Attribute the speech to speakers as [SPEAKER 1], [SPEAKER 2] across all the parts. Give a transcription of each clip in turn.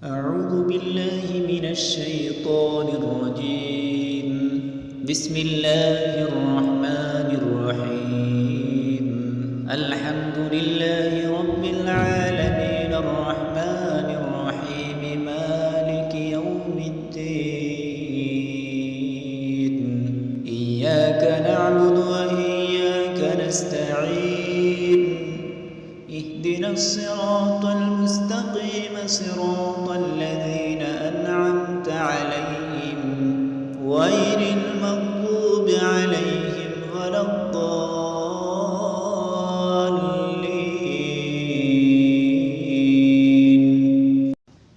[SPEAKER 1] أعوذ بالله من الشيطان الرجيم. بسم الله الرحمن الرحيم. الحمد لله رب العالمين الرحمن الرحيم مالك يوم الدين. إياك نعبد وإياك نستعين. اهدنا الصراط المستقيم صراط الذين أنعمت عليهم غير المغضوب عليهم ولا الضالين.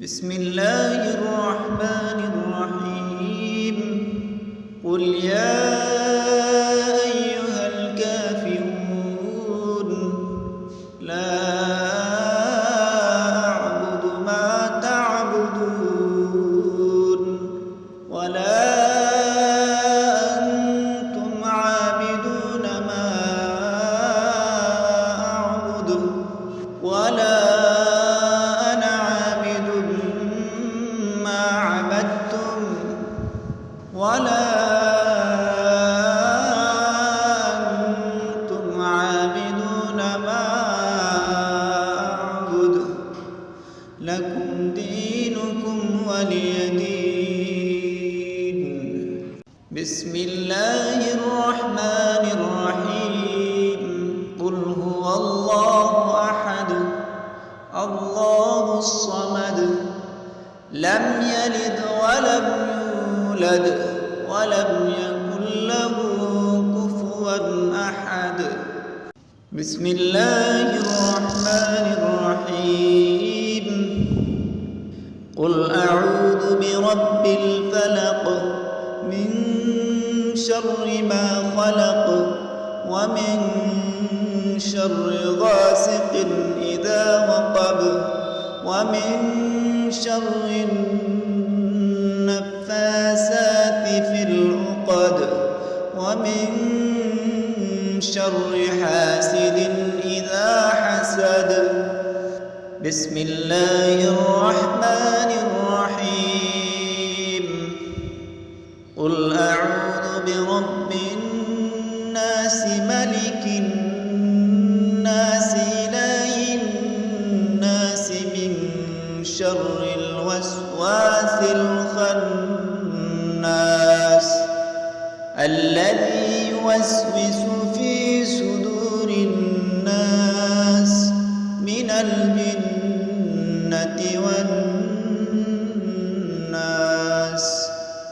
[SPEAKER 1] بسم الله الرحمن الرحيم. قل يا أيها الكافرون لا ولا أنتم عابدون ما أعبد ولا أنا عابد ما عبدتم ولا أنتم عابدون ما أعبد لكم دينكم ولي دين. بسم الله الرحمن الرحيم. قل هو الله أحد الله الصمد لم يلد ولم يولد ولم يكن له كفوا أحد. بسم الله الرحمن الرحيم. قل أعوذ برب الفلق من شر ما خلق ومن شر غاسق إذا وقب ومن شر النفاثات في العقد ومن شر حاسد إذا حسد. بسم الله الرحمن الرحيم. قل أعوذ برب الناس ملك الناس إله الناس من شر الوسواس الخناس الذي يوسوس في صدور الناس من الجنة والناس.